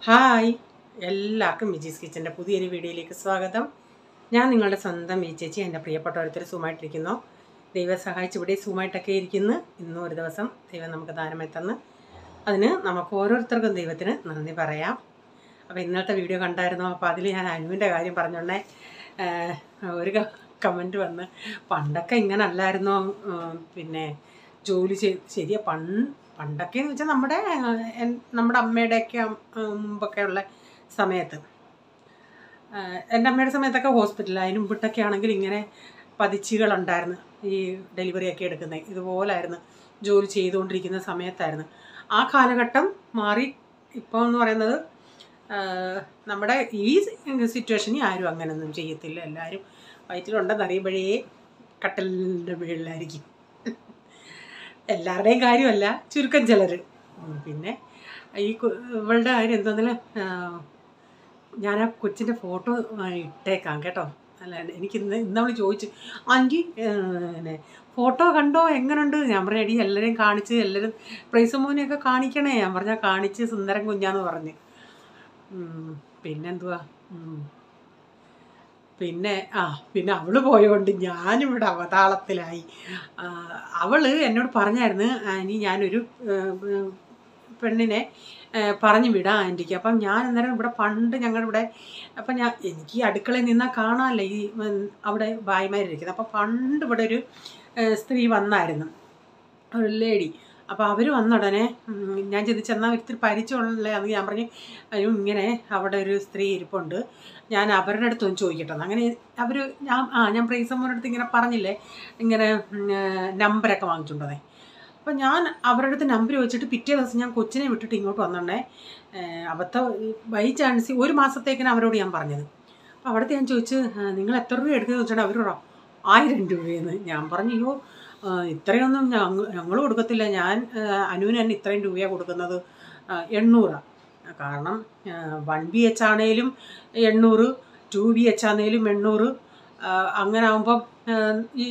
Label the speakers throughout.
Speaker 1: Hi, എല്ലാവർക്കും വിജീസ് കിച്ചൻ്റെ പുതിയൊരു വീഡിയോയിലേക്ക് സ്വാഗതം. ഞാൻ നിങ്ങളുടെ സ്വന്തം ചേച്ചി. എൻ്റെ പ്രിയപ്പെട്ട ഓരോരുത്തർ സുഖമായിട്ടിരിക്കുന്നു. ദൈവം സഹായിച്ച് ഇവിടെ സുഖമായിട്ടൊക്കെ ഇരിക്കുന്നു. ഇന്നും ഒരു ദിവസം ദൈവം നമുക്ക് ദാനമായി തന്ന് അതിന് നമുക്ക് ഓരോരുത്തർക്കും ദൈവത്തിന് നന്ദി പറയാം. അപ്പോൾ ഇന്നത്തെ വീഡിയോ കണ്ടായിരുന്നോ? അപ്പോൾ അതിൽ ഞാൻ അനുവിൻ്റെ കാര്യം പറഞ്ഞോണ്ടേ ഒരു കമൻറ്റ് വന്ന്, പണ്ടൊക്കെ ഇങ്ങനെ അല്ലായിരുന്നോ, പിന്നെ ജോലി ശരിയാ പണ്ടൊക്കെ എന്ന് വെച്ചാൽ നമ്മുടെ അമ്മയുടെയൊക്കെ മുമ്പൊക്കെ ഉള്ള സമയത്ത്, എൻ്റെ അമ്മയുടെ സമയത്തൊക്കെ ഹോസ്പിറ്റലിൽ, അതിന് മുമ്പിട്ടൊക്കെ ആണെങ്കിൽ ഇങ്ങനെ പതിച്ചുകളുണ്ടായിരുന്നു. ഈ ഡെലിവറിയൊക്കെ എടുക്കുന്നത് ഇതുപോലായിരുന്നു. ജോലി ചെയ്തുകൊണ്ടിരിക്കുന്ന സമയത്തായിരുന്നു. ആ കാലഘട്ടം മാറി ഇപ്പോൾ എന്ന് പറയുന്നത്, നമ്മുടെ ഈ സിറ്റുവേഷനിൽ ആരും അങ്ങനെയൊന്നും ചെയ്യത്തില്ല. എല്ലാവരും വയറ്റിലുണ്ടെന്ന് അറിയുമ്പോഴേ കട്ടലിൻ്റെ മുകളിലായിരിക്കും. എല്ലാവരുടെയും കാര്യമല്ല, ചുരുക്കം ചിലർ. പിന്നെ ഈ ഇവളുടെ കാര്യം എന്താണെങ്കിലും ഞാൻ ആ കൊച്ചിൻ്റെ ഫോട്ടോ ഇട്ടേക്കാം കേട്ടോ. അല്ല, എനിക്ക് ഇന്നവൾ ചോദിച്ചു, ആൻറ്റി ഫോട്ടോ കണ്ടോ, എങ്ങനെയുണ്ട്? ഞാൻ പറഞ്ഞ അടി എല്ലാവരെയും കാണിച്ച്, എല്ലാവരും പ്രൈസ് മോനെയൊക്കെ കാണിക്കണേ. ഞാൻ പറഞ്ഞാൽ കാണിച്ച് സുന്ദരം കുഞ്ഞാന്ന് പറഞ്ഞ്. പിന്നെന്തുവാ, പിന്നെ അവള് പോയോണ്ട് ഞാനിവിടെ അവതാളത്തിലായി. അവള് എന്നോട് പറഞ്ഞായിരുന്നു, ഇനി ഞാനൊരു പെണ്ണിനെ പറഞ്ഞു വിടാം ആൻറ്റിക്ക്. അപ്പം ഞാൻ അന്നേരം ഇവിടെ പണ്ട് ഞങ്ങളിവിടെ, അപ്പം എനിക്ക് അടുക്കളയിൽ നിന്നാൽ കാണാമല്ലോ ഈ അവിടെ ഭായിമാരിരിക്കുന്നത്. അപ്പം പണ്ട് ഇവിടെ ഒരു സ്ത്രീ വന്നായിരുന്നു, ഒരു ലേഡി. അപ്പോൾ അവർ വന്ന ഉടനെ ഞാൻ ചിന്തിച്ചെന്നാൽ ഒത്തിരി പരിചയമുള്ള അത് ഞാൻ പറഞ്ഞു, ഇങ്ങനെ അവിടെ ഒരു സ്ത്രീ ഇരിപ്പുണ്ട്, ഞാൻ അവരുടെ അടുത്തൊന്ന് ചോദിക്കട്ടെ. അങ്ങനെ അവർ ഞാൻ പ്രൈസമ്മയുടെ അടുത്ത് ഇങ്ങനെ പറഞ്ഞില്ലേ, ഇങ്ങനെ നമ്പരൊക്കെ വാങ്ങിച്ചുകൊണ്ടേ. അപ്പം ഞാൻ അവരുടെ അടുത്ത് നമ്പർ ചോദിച്ചിട്ട് പിറ്റേ ദിവസം ഞാൻ കൊച്ചിനെ വിട്ടിട്ട് ഇങ്ങോട്ട് വന്നോണ്ടേ, ബൈ ചാൻസ് ഒരു മാസത്തേക്കിന് അവരോട് ഞാൻ പറഞ്ഞത്. അപ്പോൾ അവിടുത്തെ ഞാൻ ചോദിച്ച്, നിങ്ങൾ എത്ര രൂപ എടുക്കുന്നത് വെച്ചാൽ അവർ 1000 രൂപയെന്ന്. ഞാൻ പറഞ്ഞു, അയ്യോ ഇത്രയൊന്നും ഞങ്ങൾ കൊടുക്കത്തില്ല, ഞാൻ അനുവിന് തന്നെ ഇത്രയും രൂപയാണ് കൊടുക്കുന്നത്, 800. കാരണം 1BH ആണേലും 800, 2BH ആണേലും 800. അങ്ങനെ ആകുമ്പം ഈ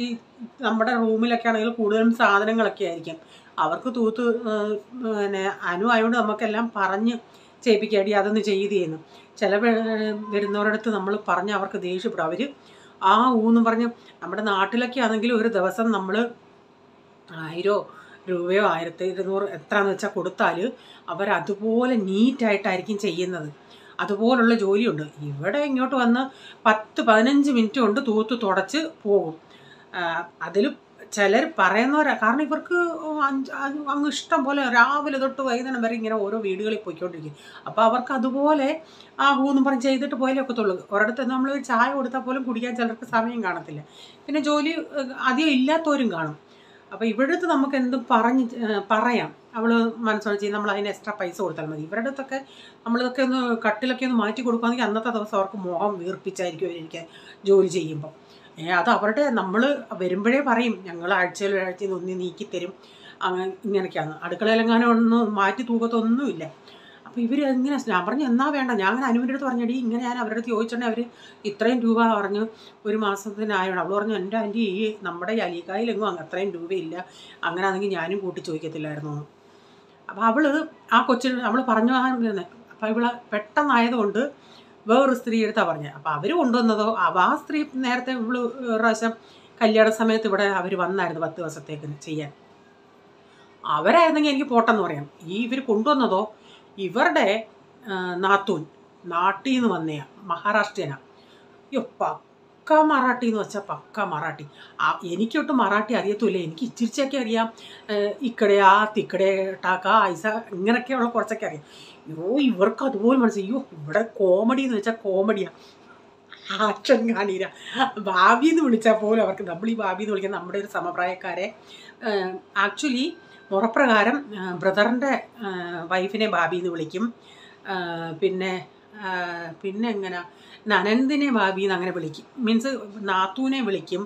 Speaker 1: നമ്മുടെ റൂമിലൊക്കെ ആണെങ്കിൽ കൂടുതലും സാധനങ്ങളൊക്കെ ആയിരിക്കും. അവർക്ക് പിന്നെ അനു ആയതുകൊണ്ട് നമുക്കെല്ലാം പറഞ്ഞ് ചെയ്യിപ്പിക്കാടി, അതൊന്ന് ചെയ്യുന്നു. ചില വരുന്നവരടുത്ത് നമ്മൾ പറഞ്ഞ് അവർക്ക് ദേഷ്യപ്പെടും. അവർ ഊന്നും പറഞ്ഞ്, നമ്മുടെ നാട്ടിലൊക്കെ ആണെങ്കിൽ ഒരു ദിവസം നമ്മൾ 1000 രൂപയോ 1200 എത്രയാണെന്ന് വെച്ചാൽ കൊടുത്താൽ അവരതുപോലെ നീറ്റായിട്ടായിരിക്കും ചെയ്യുന്നത്. അതുപോലുള്ള ജോലിയുണ്ട്. ഇവിടെ ഇങ്ങോട്ട് വന്ന് 10-15 മിനിറ്റ് കൊണ്ട് തൂത്ത് തുടച്ച് പോകും. അതിൽ ചിലർ പറയുന്നവരാ, കാരണം ഇവർക്ക് അങ്ങ് ഇഷ്ടം പോലെ രാവിലെ തൊട്ട് വൈകുന്നേരം വരെ ഇങ്ങനെ ഓരോ വീടുകളിൽ പോയിക്കൊണ്ടിരിക്കും. അപ്പോൾ അവർക്ക് അതുപോലെ ഊന്നും പറഞ്ഞ് ചെയ്തിട്ട് പോയാലേ ഒക്കത്തുള്ളൂ. ഒരിടത്ത് നമ്മൾ ചായ കൊടുത്താൽ പോലും കുടിക്കാൻ ചിലർക്ക് സമയം കാണത്തില്ല. പിന്നെ ജോലി അധികം ഇല്ലാത്തവരും കാണും. അപ്പോൾ ഇവിടുത്തെ നമുക്ക് എന്തും പറയാം, അവൾ മനസ്സോടെ ചെയ്യും, നമ്മൾ അതിന് എക്സ്ട്രാ പൈസ കൊടുത്താൽ മതി. ഇവരുടെ അടുത്തൊക്കെ നമ്മളിതൊക്കെ ഒന്ന് കട്ടിലൊക്കെ ഒന്ന് മാറ്റി കൊടുക്കുകയാണെങ്കിൽ അന്നത്തെ ദിവസം അവർക്ക് മുഖം വീർപ്പിച്ചായിരിക്കും എനിക്ക് ജോലി ചെയ്യുമ്പോൾ. അത് അവരുടെ, നമ്മൾ വരുമ്പോഴേ പറയും, ഞങ്ങൾ ആഴ്ചയിൽ ഒന്ന് നീക്കിത്തരും, അങ്ങനെ ഇങ്ങനെയൊക്കെയാണ്. അടുക്കളയിലെങ്ങാനും ഒന്ന് മാറ്റി തൂക്കത്തൊന്നുമില്ല. അപ്പോൾ ഇവർ എങ്ങനെ, ഞാൻ പറഞ്ഞു എന്നാ വേണ്ട, ഞാൻ അങ്ങനെ അനുവിൻ്റെ അടുത്ത് പറഞ്ഞടി, ഇങ്ങനെ ഞാൻ അവരുടെ അടുത്ത് ചോദിച്ചിട്ടുണ്ടെങ്കിൽ അവർ ഇത്രയും രൂപ പറഞ്ഞു ഒരു മാസത്തിനായാണ്. അവൾ പറഞ്ഞു, എൻ്റെ ആൻറ്റി ഈ നമ്മുടെ ഈ അലിക്കായിലെങ്ങും അത്രയും രൂപയില്ല, അങ്ങനെ ആണെങ്കിൽ ഞാനും കൂട്ടി ചോദിക്കത്തില്ലായിരുന്നു. അപ്പോൾ ആ കൊച്ചിന് അവൾ പറഞ്ഞു. അപ്പോൾ ഇവള് പെട്ടെന്നായതുകൊണ്ട് വേറൊരു സ്ത്രീ എടുത്താണ് പറഞ്ഞത്. അപ്പോൾ അവർ കൊണ്ടുവന്നതോ, ആ സ്ത്രീ നേരത്തെ ഇവള് പ്രാവശ്യം കല്യാണ സമയത്ത് ഇവിടെ അവർ വന്നായിരുന്നു 10 ദിവസത്തേക്ക് ചെയ്യാൻ. അവരായിരുന്നെങ്കിൽ എനിക്ക് പോട്ടെന്ന് പറയാം. ഇവർ കൊണ്ടുവന്നതോ ഇവരുടെ നാത്തൂൻ നാട്ടിൽ നിന്ന് വന്നയാ, മഹാരാഷ്ട്രനാ. അയ്യോ, പക്ക മറാഠി എന്ന് വെച്ചാൽ പക്ക മറാഠി. എനിക്കൊട്ടും മറാഠി അറിയത്തില്ല, എനിക്ക് ഇച്ചിരിച്ചൊക്കെ അറിയാം. ഇക്കടെയാ തിക്കടെ ടാക്ക ഐസ ഇങ്ങനെയൊക്കെയുള്ള കുറച്ചൊക്കെ അറിയാം. അയ്യോ, ഇവർക്ക് അതുപോലെ മനസ്സിലായി. അയ്യോ, ഇവിടെ കോമഡി എന്ന് വെച്ചാൽ കോമഡിയാണ്, ആക്ഷൻ കാണില്ല. ഭാവി എന്ന് വിളിച്ചാൽ പോലും അവർക്ക്, നമ്മൾ ഈ ഭാവി എന്ന് വിളിക്കുന്ന നമ്മുടെ ഒരു സമപ്രായക്കാരെ, ആക്ച്വലി മുറപ്രകാരം ബ്രദറിൻ്റെ വൈഫിനെ ഭാബി എന്ന് വിളിക്കും. പിന്നെ എങ്ങനെ നനന്ദിനെ ഭാബി എന്ന് അങ്ങനെ വിളിക്കും, മീൻസ് നാത്തൂനെ വിളിക്കും.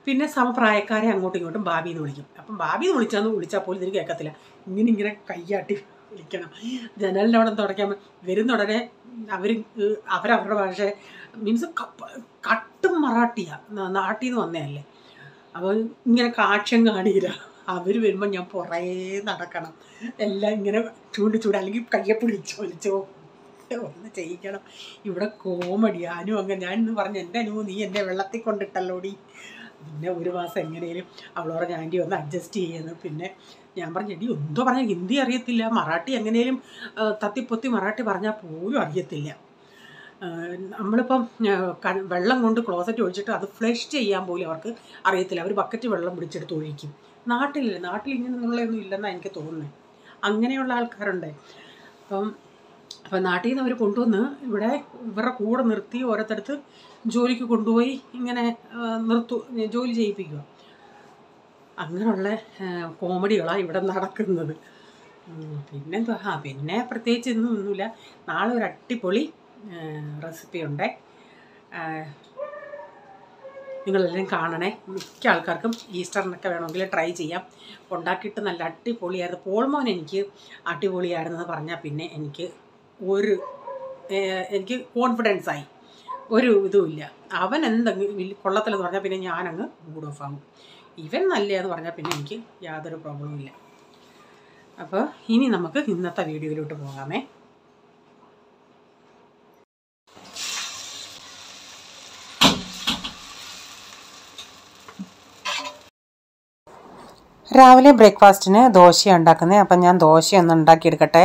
Speaker 1: പിന്നെ സമപ്രായക്കാരെ അങ്ങോട്ടും ഇങ്ങോട്ടും ഭാബി എന്ന് വിളിക്കും. അപ്പം ഭാബി എന്ന് വിളിച്ചാൽ പോലും ഇതിന് കേൾക്കത്തില്ല, ഇങ്ങനെ കയ്യാട്ടി വിളിക്കണം. ജനലിൻ്റെ അവിടെ തുടയ്ക്കാൻ വരുന്ന ഉടനെ അവരവരുടെ ഭാഷ, മീൻസ് കട്ടും മറാഠിയാണ്, നാട്ടിൽ നിന്ന് വന്നതല്ലേ. അപ്പോൾ ഇങ്ങനെ കാക്ഷ്യം കാണില്ല. അവർ വരുമ്പോൾ ഞാൻ പുറകെ നടക്കണം, എല്ലാം ഇങ്ങനെ ചൂണ്ട് അല്ലെങ്കിൽ കയ്യെ പിടിച്ചോ ഒന്ന് ചെയ്യിക്കണം. ഇവിടെ കോമഡി അനു അങ്ങനെ ഞാൻ ഇന്ന് പറഞ്ഞു, എൻ്റെ അനു നീ എന്നെ വെള്ളത്തിൽ കൊണ്ടിട്ടല്ലോടി. പിന്നെ ഒരു മാസം എങ്ങനെയും അവൾ പറഞ്ഞ ആൻറ്റി ഒന്ന് അഡ്ജസ്റ്റ് ചെയ്യുന്നു. പിന്നെ ഞാൻ പറഞ്ഞു എടി എന്തോ പറഞ്ഞാൽ ഹിന്ദി അറിയത്തില്ല, മറാഠി എങ്ങനെയും തത്തിപ്പൊത്തി മറാഠി പറഞ്ഞാൽ പോലും അറിയത്തില്ല. നമ്മളിപ്പം വെള്ളം കൊണ്ട് ക്ലോസറ്റ് ഒഴിച്ചിട്ട് അത് ഫ്ലഷ് ചെയ്യാൻ പോലും അവർക്ക് അറിയത്തില്ല. അവർ ബക്കറ്റ് വെള്ളം പിടിച്ചെടുത്ത് ഒഴിക്കും. നാട്ടിൽ ഇങ്ങനെയുള്ളതൊന്നും ഇല്ലെന്നാണ് എനിക്ക് തോന്നുന്നത്. അങ്ങനെയുള്ള ആൾക്കാരുണ്ട്. അപ്പം നാട്ടിൽ നിന്ന് അവർ കൊണ്ടുവന്ന് ഇവിടെ ഇവരുടെ കൂടെ നിർത്തി ഓരോരുത്തടുത്ത് ജോലിക്ക് കൊണ്ടുപോയി ഇങ്ങനെ ജോലി ചെയ്യിപ്പിക്കുക. അങ്ങനെയുള്ള കോമഡികളാണ് ഇവിടെ നടക്കുന്നത്. പിന്നെന്താ പിന്നെ പ്രത്യേകിച്ച് ഒന്നുമില്ല. നാളെ ഒരു അടിപൊളി റെസിപ്പി ഉണ്ട്, നിങ്ങളെല്ലാം കാണണേ. മിക്ക ആൾക്കാർക്കും ഈസ്റ്ററിനൊക്കെ വേണമെങ്കിൽ ട്രൈ ചെയ്യാം. ഉണ്ടാക്കിയിട്ട് നല്ല അടിപൊളിയായിരുന്നു. പോൾമോൻ എനിക്ക് അടിപൊളിയായിരുന്നെന്ന് പറഞ്ഞാൽ പിന്നെ എനിക്ക് കോൺഫിഡൻസായി, ഒരു ഇതുമില്ല. അവൻ എന്തെങ്കിലും കൊള്ളത്തില്ലെന്ന് പറഞ്ഞാൽ പിന്നെ ഞാനങ്ങ് മൂഡ് ഓഫ് ആകും. ഇവൻ നല്ലതെന്ന് പറഞ്ഞാൽ പിന്നെ എനിക്ക് യാതൊരു പ്രോബ്ലവും ഇല്ല. അപ്പോൾ ഇനി നമുക്ക് ഇന്നത്തെ വീഡിയോയിലോട്ട് പോകാമേ. രാവിലെ ബ്രേക്ക്ഫാസ്റ്റിന് ദോശയാണ് ഉണ്ടാക്കുന്നത്. അപ്പം ഞാൻ ദോശയൊന്ന് ഉണ്ടാക്കിയെടുക്കട്ടെ.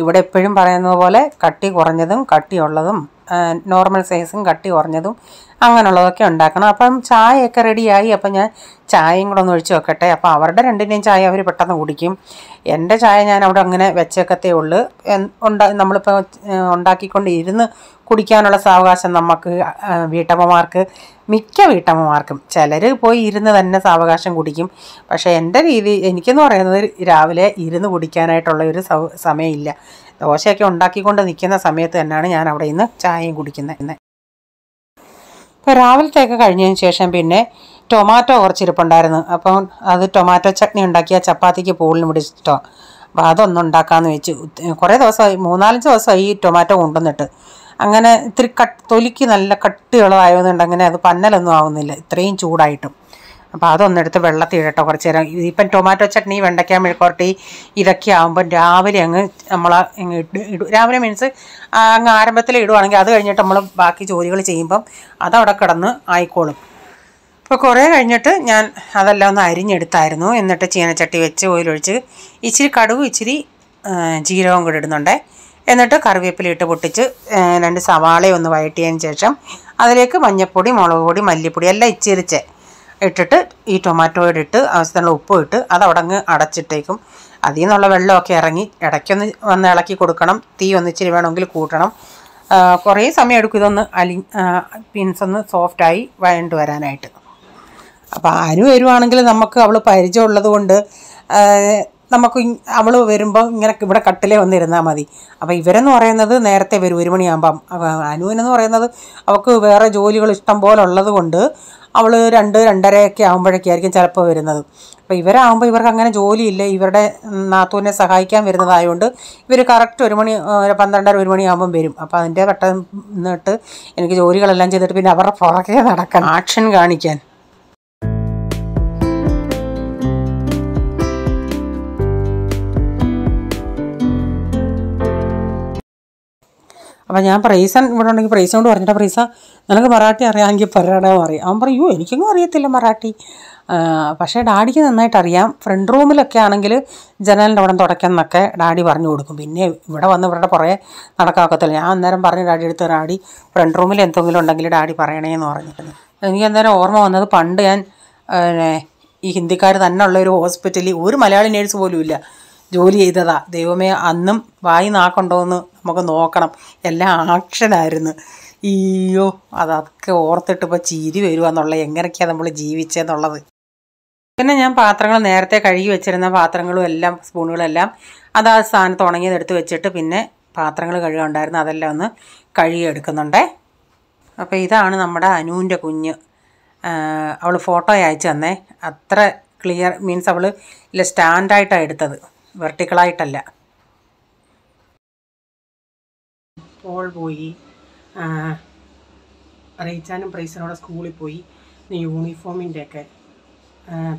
Speaker 1: ഇവിടെ എപ്പോഴും പറയുന്നത് പോലെ കട്ടി കുറഞ്ഞതും കട്ടിയുള്ളതും നോർമൽ സൈസും കട്ടി കുറഞ്ഞതും അങ്ങനെയുള്ളതൊക്കെ ഉണ്ടാക്കണം. അപ്പം ചായയൊക്കെ റെഡിയായി. അപ്പം ഞാൻ ചായയും കൂടെ ഒന്ന് ഒഴിച്ച് വെക്കട്ടെ. അപ്പോൾ അവരുടെ രണ്ടിൻ്റെയും ചായ അവർ പെട്ടെന്ന് കുടിക്കും. എൻ്റെ ചായ ഞാൻ അവിടെ അങ്ങനെ വെച്ചേക്കത്തേ ഉള്ളൂ. നമ്മളിപ്പോൾ ഉണ്ടാക്കിക്കൊണ്ട് ഇരുന്ന് കുടിക്കാനുള്ള സാവകാശം നമുക്ക് വീട്ടമ്മമാർക്ക്, മിക്ക വീട്ടമ്മമാർക്കും, ചിലർ പോയി ഇരുന്ന് തന്നെ സാവകാശം കുടിക്കും. പക്ഷേ എൻ്റെ രീതി എനിക്കെന്ന് പറയുന്നത് രാവിലെ ഇരുന്ന് കുടിക്കാനായിട്ടുള്ള ഒരു സമയമില്ല. ദോശയൊക്കെ ഉണ്ടാക്കിക്കൊണ്ട് നിൽക്കുന്ന സമയത്ത് തന്നെയാണ് ഞാൻ അവിടെ നിന്ന് ചായയും കുടിക്കുന്നത്. ഇപ്പോൾ രാവിലത്തെയൊക്കെ കഴിഞ്ഞതിന് ശേഷം പിന്നെ ടൊമാറ്റോ കുറച്ചിരിപ്പുണ്ടായിരുന്നു. അപ്പം അത് ടൊമാറ്റോ ചട്നി ഉണ്ടാക്കിയ ചപ്പാത്തിക്ക് പൂളിന് പിടിച്ചിട്ടോ. അപ്പോൾ അതൊന്നും ഉണ്ടാക്കാമെന്ന് വെച്ചു. കുറേ ദിവസമായി, 3-4 ദിവസമായി ഈ ടൊമാറ്റോ കൊണ്ടുവന്നിട്ട്. അങ്ങനെ ഇത്തിരി തൊലിക്ക് നല്ല കട്ടിയുള്ളതായതുകൊണ്ട് അങ്ങനെ അത് പന്നലൊന്നും ആവുന്നില്ല ഇത്രയും ചൂടായിട്ടും. അപ്പോൾ അതൊന്നെടുത്ത് വെള്ളത്തിൽ ഇടട്ടോ കുറച്ച് നേരം. ഇപ്പം ടൊമാറ്റോ ചട്നി, വെണ്ടയ്ക്ക മെഴുക്കുവരട്ടി ഇതൊക്കെ ആകുമ്പോൾ രാവിലെ അങ്ങ് നമ്മൾ ഇടും. രാവിലെ മീൻസ് അങ്ങ് ആരംഭത്തിൽ ഇടുവാണെങ്കിൽ അത് കഴിഞ്ഞിട്ട് നമ്മൾ ബാക്കി ജോലികൾ ചെയ്യുമ്പം അതവിടെ കിടന്ന് ആയിക്കോളും. അപ്പോൾ കുറേ കഴിഞ്ഞിട്ട് ഞാൻ അതെല്ലാം ഒന്ന് അരിഞ്ഞെടുത്തായിരുന്നു. എന്നിട്ട് ചീനച്ചട്ടി വെച്ച് ഓയിലൊഴിച്ച് ഇച്ചിരി കടുകും ഇച്ചിരി ജീരകവും കൂടി ഇടുന്നുണ്ട്. എന്നിട്ട് കറിവേപ്പില ഇട്ട് പൊട്ടിച്ച് 2 സവാളയും ഒന്ന് വഴറ്റിയതിന് ശേഷം അതിലേക്ക് മഞ്ഞൾപ്പൊടി, മുളക് പൊടി, മല്ലിപ്പൊടി എല്ലാം ഇച്ചിരിച്ച് ഇട്ടിട്ട് ഈ ടൊമാറ്റോയുടെ ഇട്ട് ആവശ്യത്തിനുള്ള ഉപ്പും ഇട്ട് അതവിടെ അങ്ങ് അടച്ചിട്ടേക്കും. അതിൽ നിന്നുള്ള വെള്ളമൊക്കെ ഇറങ്ങി ഇടയ്ക്കൊന്ന് വന്ന് ഇളക്കി കൊടുക്കണം. തീ ഒന്നിച്ചിരി വേണമെങ്കിൽ കൂട്ടണം. കുറേ സമയം എടുക്കും ഇതൊന്ന് പീൻസൊന്ന് സോഫ്റ്റായി വഴണ്ട് വരാനായിട്ട്. അപ്പോൾ അനു വരുവാണെങ്കിൽ നമുക്ക് അവൾ പരിചയമുള്ളത് കൊണ്ട് നമുക്ക് അവൾ വരുമ്പോൾ ഇങ്ങനെ ഇവിടെ കട്ടിലേ വന്നിരുന്നാൽ മതി. അപ്പോൾ ഇവരെന്ന് പറയുന്നത് നേരത്തെ വരും, 1 മണിയാകുമ്പം. അനുവിനെന്ന് പറയുന്നത് അവൾക്ക് വേറെ ജോലികൾ ഇഷ്ടം പോലെ ഉള്ളത് കൊണ്ട് അവൾ 2-2:30 ആകുമ്പോഴേക്കായിരിക്കും ചിലപ്പോൾ വരുന്നത്. അപ്പോൾ ഇവരാകുമ്പോൾ ഇവർക്ക് അങ്ങനെ ജോലിയില്ല. ഇവരുടെ നാത്തൂനെ സഹായിക്കാൻ വരുന്നതായതുകൊണ്ട് ഇവർ കറക്റ്റ് 1 മണി 12:30-1 മണിയാകുമ്പം വരും. അപ്പോൾ അതിൻ്റെ പെട്ടെന്നിട്ട് എനിക്ക് ജോലികളെല്ലാം ചെയ്തിട്ട് പിന്നെ അവരുടെ പുറകെ നടക്കണം, ആക്ഷൻ കാണിക്കാൻ. അപ്പോൾ ഞാൻ പ്രൈസൻ ഇവിടെ ഉണ്ടെങ്കിൽ പ്രൈസോട് പറഞ്ഞിട്ട്, പ്രൈസ നിനക്ക് മറാഠി അറിയാമെങ്കിൽ പറയണോ അറിയാം. അവൻ പറയും എനിക്കൊന്നും അറിയത്തില്ല മറാഠി. പക്ഷേ ഡാഡിക്ക് നന്നായിട്ട് അറിയാം. ഫ്രണ്ട് റൂമിലൊക്കെ ആണെങ്കിൽ ജനലിൻ്റെ അവിടെ തുടയ്ക്കുന്നൊക്കെ ഡാഡി പറഞ്ഞു കൊടുക്കും. പിന്നെ ഇവിടെ വന്ന് ഇവരുടെ പുറകെ നടക്കാക്കത്തില്ല. ഞാൻ അന്നേരം പറഞ്ഞ് ഡാഡി എടുത്ത്, ഡാഡി ഫ്രണ്ട് റൂമിൽ എന്തെങ്കിലും ഉണ്ടെങ്കിൽ ഡാഡി പറയണേന്ന് പറഞ്ഞിരുന്നു. എനിക്ക് അന്നേരം ഓർമ്മ വന്നത്, പണ്ട് ഞാൻ ഈ ഹിന്ദിക്കാർ തന്നെ ഉള്ളൊരു ഹോസ്പിറ്റലിൽ ഒരു മലയാളി നേഴ്സ് പോലും ഇല്ല, ജോലി ചെയ്തതാ. ദൈവമേ, അന്നും വായി നാക്കുണ്ടോയെന്ന് നമുക്ക് നോക്കണം. എല്ലാം ആക്ഷനായിരുന്നു. അയ്യോ, അതൊക്കെ ഓർത്തിട്ട് ഇപ്പോൾ ചിരി വരുവാന്നുള്ള, എങ്ങനെയൊക്കെയാണ് നമ്മൾ ജീവിച്ചതെന്നുള്ളത്. പിന്നെ ഞാൻ പാത്രങ്ങൾ നേരത്തെ കഴുകി വെച്ചിരുന്ന പാത്രങ്ങളും എല്ലാം സ്പൂണുകളും എല്ലാം അത് ആ സ്ഥാനത്ത് ഉണങ്ങിയതെടുത്ത് വെച്ചിട്ട് പിന്നെ പാത്രങ്ങൾ കഴുകാനുണ്ടായിരുന്നു, അതെല്ലാം ഒന്ന് കഴുകിയെടുക്കുന്നുണ്ടേ. അപ്പോൾ ഇതാണ് നമ്മുടെ അനുവിൻ്റെ കുഞ്ഞ്. അവൾ ഫോട്ടോ അയച്ചു തന്നേ. അത്ര ക്ലിയർ മീൻസ് അവൾ ഇല്ല സ്റ്റാൻഡായിട്ടാണ് എടുത്തത്, വെർട്ടിക്കലായിട്ടല്ല. പോൾ പോയി, റീച്ചാനും പ്രൈസിനോടെ സ്കൂളിൽ പോയി. യൂണിഫോമിൻ്റെയൊക്കെ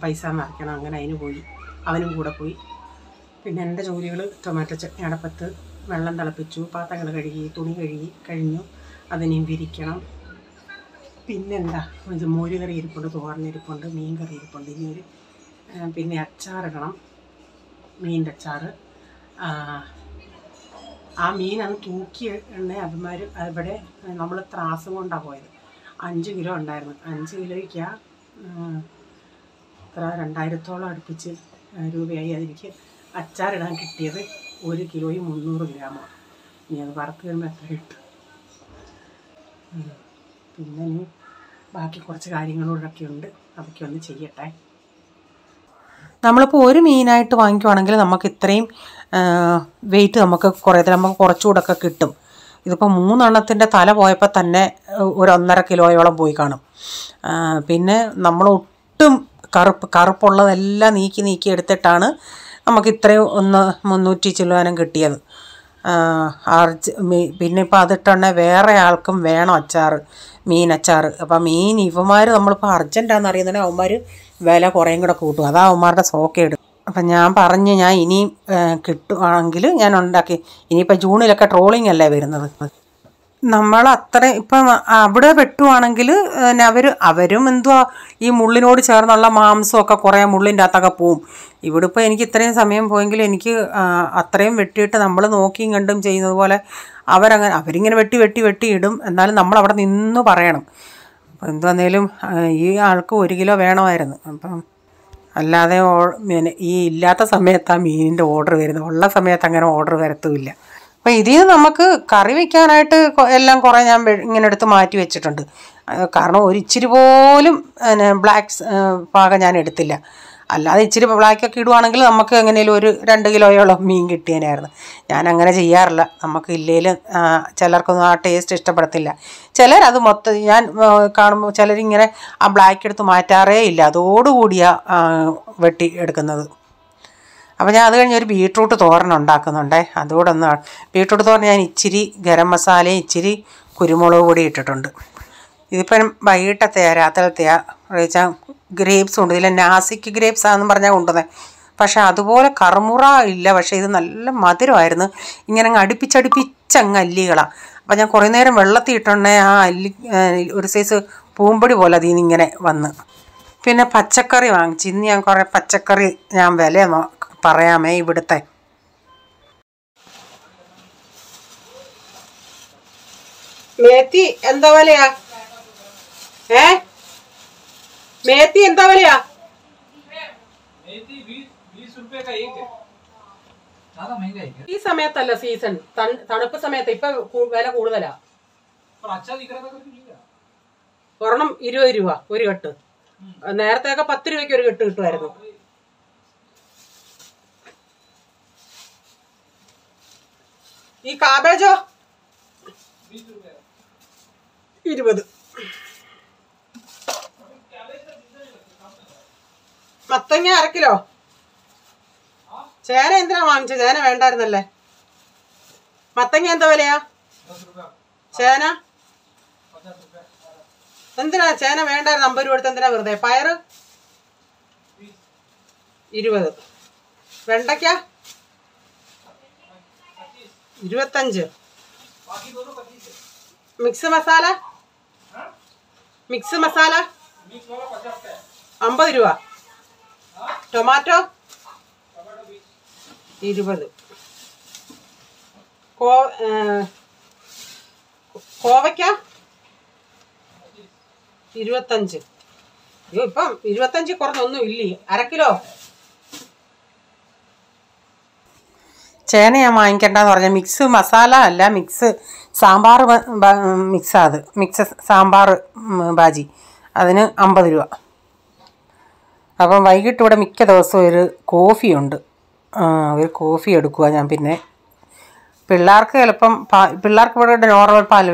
Speaker 1: പൈസ നിറയ്ക്കണം. അങ്ങനെ അതിന് പോയി, അവനും കൂടെ പോയി. പിന്നെ എൻ്റെ ജോലികൾ ടൊമാറ്റോ ചട്നി അടപ്പത്ത്, വെള്ളം തിളപ്പിച്ചു, പാത്രങ്ങൾ കഴുകി, തുണി കഴിഞ്ഞു, അതിനെയും വിരിക്കണം. പിന്നെന്താ, മോര് കറി ഇരിപ്പുണ്ട്, തോരനിരിപ്പുണ്ട്, മീൻ കറി ഇരിപ്പുണ്ട്. ഇനി പിന്നെ അച്ചാറിടണം, മീനിൻ്റെ അച്ചാറ്. ആ മീനത് തൂക്കി അവന്മാർ ഇവിടെ നമ്മൾ ത്രാസും കൊണ്ടാണ് പോയത്. 5 കിലോ ഉണ്ടായിരുന്നു. 5 കിലോയ്ക്ക് എത്ര 2000-ഓളം അടുപ്പിച്ച് രൂപയായി. അതെനിക്ക് അച്ചാറിടാൻ കിട്ടിയത് 1 കിലോയും 300 ഗ്രാമാണ്. ഇനി അത് വറുത്ത് വരുമ്പോൾ എത്ര കിട്ടും. പിന്നെ ഇനി ബാക്കി കുറച്ച് കാര്യങ്ങളൂടൊക്കെ ഉണ്ട്, അതൊക്കെ ഒന്ന് ചെയ്യട്ടെ. നമ്മളിപ്പോൾ ഒരു മീനായിട്ട് വാങ്ങിക്കുവാണെങ്കിൽ നമുക്ക് ഇത്രയും വെയിറ്റ് നമുക്ക് കുറച്ചുകൂടെയൊക്കെ കിട്ടും. ഇതിപ്പോൾ 3 എണ്ണത്തിൻ്റെ തല പോയപ്പോൾ തന്നെ 1.5 കിലോയോളം പോയി കാണും. പിന്നെ നമ്മൾ ഒട്ടും കറുപ്പുള്ളതെല്ലാം നീക്കി എടുത്തിട്ടാണ് നമുക്ക് ഇത്രയും 300 ചില്ലുവാനും കിട്ടിയത്. പിന്നെ ഇപ്പോൾ അതിട്ടുണ്ടെങ്കിൽ വേറെ ആൾക്കും വേണം മീനച്ചാർ. അപ്പം ഇവന്മാർ നമ്മളിപ്പോൾ അർജൻറ്റാണെന്ന് അറിയുന്നുണ്ടെങ്കിൽ അവന്മാർ വില കുറേയും കൂടെ കൂട്ടും. അതാ അവന്മാരുടെ സോക്കേട്. അപ്പം ഞാൻ ഇനിയും കിട്ടുവാണെങ്കിൽ ഞാൻ ഉണ്ടാക്കി. ഇനിയിപ്പോൾ ജൂണിലൊക്കെ ട്രോളിംഗ് അല്ലേ വരുന്നത്. നമ്മൾ ഇപ്പം അവിടെ വെട്ടുവാണെങ്കിൽ അവരും എന്തുവാ ഈ മുള്ളിനോട് ചേർന്നുള്ള മാംസമൊക്കെ കുറേ മുള്ളിൻ്റെ അകത്തൊക്കെ പോവും. ഇവിടെ ഇപ്പോൾ എനിക്ക് ഇത്രയും സമയം പോയെങ്കിൽ എനിക്ക് അത്രയും വെട്ടിയിട്ട് നമ്മൾ നോക്കിയും കണ്ടും ചെയ്യുന്നത് പോലെ അവരിങ്ങനെ വെട്ടി ഇടും. എന്നാലും നമ്മളവിടെ നിന്ന് പറയണം. അപ്പം എന്തുവന്നേലും ഈ ആൾക്ക് 1 കിലോ വേണമായിരുന്നു. അപ്പം അല്ലാതെ ഈ ഇല്ലാത്ത സമയത്താണ് മീനിൻ്റെ ഓർഡർ വരുന്നത്. ഉള്ള സമയത്ത് അങ്ങനെ ഓർഡർ വരത്തുമില്ല. അപ്പോൾ ഇതിൽ നിന്ന് നമുക്ക് കറി വയ്ക്കാനായിട്ട് എല്ലാം കുറേ ഞാൻ ഇങ്ങനെ എടുത്ത് മാറ്റി വെച്ചിട്ടുണ്ട്. കാരണം ഒരു ഇച്ചിരി പോലും ബ്ലാക്ക് പാകം ഞാൻ എടുത്തില്ല. അല്ലാതെ ഇച്ചിരി ബ്ലാക്കൊക്കെ ഇടുവാണെങ്കിൽ നമുക്ക് എങ്ങനെയും ഒരു 2 കിലോയോളം മീൻ കിട്ടിയതിനായിരുന്നു. ഞാൻ അങ്ങനെ ചെയ്യാറില്ല. നമുക്ക് ഇല്ലേലും ചിലർക്കൊന്നും ആ ടേസ്റ്റ് ഇഷ്ടപ്പെടത്തില്ല. ചിലരത് ഞാൻ കാണുമ്പോൾ ചിലരിങ്ങനെ ആ ബ്ലാക്ക് എടുത്ത് മാറ്റാറേ ഇല്ല, അതോടുകൂടിയാണ് വെട്ടി എടുക്കുന്നത്. അപ്പോൾ ഞാൻ അത് കഴിഞ്ഞ് ഒരു ബീട്രൂട്ട് തോരൻ ഉണ്ടാക്കുന്നുണ്ടേ. അതുകൂടെ ബീട്രൂട്ട് തോരൻ ഞാൻ ഇച്ചിരി ഗരം മസാലയും ഇച്ചിരി കുരുമുളക് പൊടി ഇട്ടിട്ടുണ്ട്. ഇതിപ്പം രാത്രിയിലത്തെയാ ഗ്രേപ്സ് ഉണ്ട്. ഇതിൽ നാസിക് ഗ്രേപ്സ് ആണെന്ന് പറഞ്ഞാൽ കൊണ്ടുവന്നത്. പക്ഷേ അതുപോലെ കറുമുറ ഇല്ല. പക്ഷേ ഇത് നല്ല മധുരമായിരുന്നു. ഇങ്ങനെ അങ്ങ് അടുപ്പിച്ചങ്ങ് അല്ലികളാണ്. അപ്പോൾ ഞാൻ കുറേ നേരം വെള്ളത്തിൽ ഇട്ടുണ്ടേ ആ ഒരു സൈസ് പൂമ്പൊടി പോലെ അതിൽ നിന്ന് ഇങ്ങനെ വന്ന്. പിന്നെ പച്ചക്കറി വാങ്ങിച്ചു. ഇന്ന് ഞാൻ കുറേ പച്ചക്കറി വില പറയാമേ. ഇവിടുത്തെ മേത്തി എന്താ വിലയാ? മേത്തി എന്താ വിലയാ? ഈ സമയത്തല്ല സീസൺ, തണുപ്പ് സമയത്ത്. ഇപ്പൊ വില കൂടുതലാ. ഒരെണ്ണം 20 രൂപ ഒരു കെട്ട്. നേരത്തെയൊക്കെ 10 രൂപയ്ക്ക് ഒരു കെട്ട് കിട്ടുമായിരുന്നു. ഈ കാബേജോ 20. മത്തങ്ങ 1/2 കിലോ. ചേന എന്തിനാ വാങ്ങിച്ചത്? ചേന വേണ്ടായിരുന്നല്ലേ. മത്തങ്ങ എന്താ വിലയാ? ചേന എന്തിനാ? ചേന വേണ്ടായിരുന്നു. 50 രൂപ എടുത്ത് എന്തിനാ വെറുതെ? പയറ് 20. വെണ്ടയ്ക്ക 25. മിക്സ് മസാല 50 രൂപ. ടൊമാറ്റോ 20. കോവയ്ക്ക 25. അയ്യോ, ഇപ്പം 25 കുറഞ്ഞൊന്നും ഇല്ലേ. 1/2 കിലോ. ചേന ഞാൻ വാങ്ങിക്കണ്ടെന്ന് പറഞ്ഞാൽ മിക്സ് മസാല അല്ല, മിക്സ് സാമ്പാർ മിക്സ് സാമ്പാർ ബാജി. അതിന് 50 രൂപ. അപ്പം വൈകിട്ട് ഇവിടെ മിക്ക ദിവസവും ഒരു കോഫിയുണ്ട്. ഒരു കോഫി എടുക്കുക ഞാൻ. പിന്നെ പിള്ളേർക്ക് ചിലപ്പം പിള്ളേർക്ക് ഇവിടെ നോർമൽ പാൽ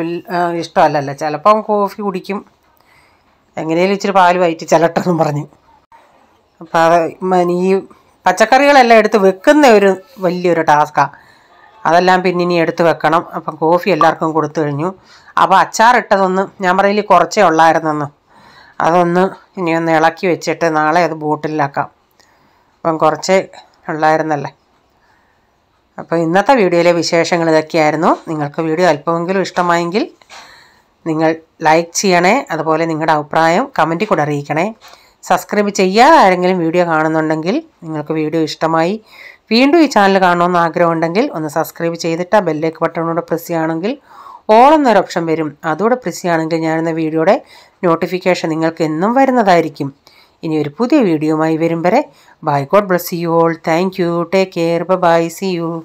Speaker 1: ഇഷ്ടമല്ലല്ലോ. ചിലപ്പം കോഫി കുടിക്കും. എങ്ങനെയും ഇച്ചിരി പാൽ വയറ്റി ചിലട്ടെന്നും പറഞ്ഞ്. അപ്പം അത് ഈ പച്ചക്കറികളെല്ലാം എടുത്ത് വെക്കുന്ന ഒരു വലിയൊരു ടാസ്ക്കാണ്. അതെല്ലാം പിന്നെ ഇനി എടുത്ത് വെക്കണം. അപ്പം കോഫി എല്ലാവർക്കും കൊടുത്തു കഴിഞ്ഞു. അപ്പോൾ അച്ചാറിട്ടതൊന്ന് ഞാൻ പറയില്ല കുറച്ചേ ഉള്ളായിരുന്നെന്ന്. അതൊന്ന് ഇനിയൊന്ന് ഇളക്കി വെച്ചിട്ട് നാളെ അത് ബോട്ടിലാക്കാം. അപ്പം കുറച്ച് ഉള്ളായിരുന്നല്ലേ. അപ്പോൾ ഇന്നത്തെ വീഡിയോയിലെ വിശേഷങ്ങൾ ഇതൊക്കെയായിരുന്നു. നിങ്ങൾക്ക് വീഡിയോ അല്പമെങ്കിലും ഇഷ്ടമായെങ്കിൽ നിങ്ങൾ ലൈക്ക് ചെയ്യണേ. അതുപോലെ നിങ്ങളുടെ അഭിപ്രായം കമൻറ്റിൽ കൂടെ അറിയിക്കണേ. സബ്സ്ക്രൈബ് ചെയ്യാതെ ആരെങ്കിലും വീഡിയോ കാണുന്നുണ്ടെങ്കിൽ നിങ്ങൾക്ക് വീഡിയോ ഇഷ്ടമായി വീണ്ടും ഈ ചാനൽ കാണണമെന്ന് ആഗ്രഹമുണ്ടെങ്കിൽ ഒന്ന് സബ്സ്ക്രൈബ് ചെയ്തിട്ട് ആ ബെല്ലേക്ക് ബട്ടണോടെ പ്രസ് ചെയ്യുകയാണെങ്കിൽ ഓൾ എന്നൊരു ഓപ്ഷൻ വരും. അതുകൂടെ പ്രസ് ചെയ്യുകയാണെങ്കിൽ ഞാനെന്ന വീഡിയോയുടെ നോട്ടിഫിക്കേഷൻ നിങ്ങൾക്ക് എന്നും വരുന്നതായിരിക്കും. ഇനി ഒരു പുതിയ വീഡിയോയുമായി വരും വരെ bye. God bless you all. Thank you. Take care. Bye. See U.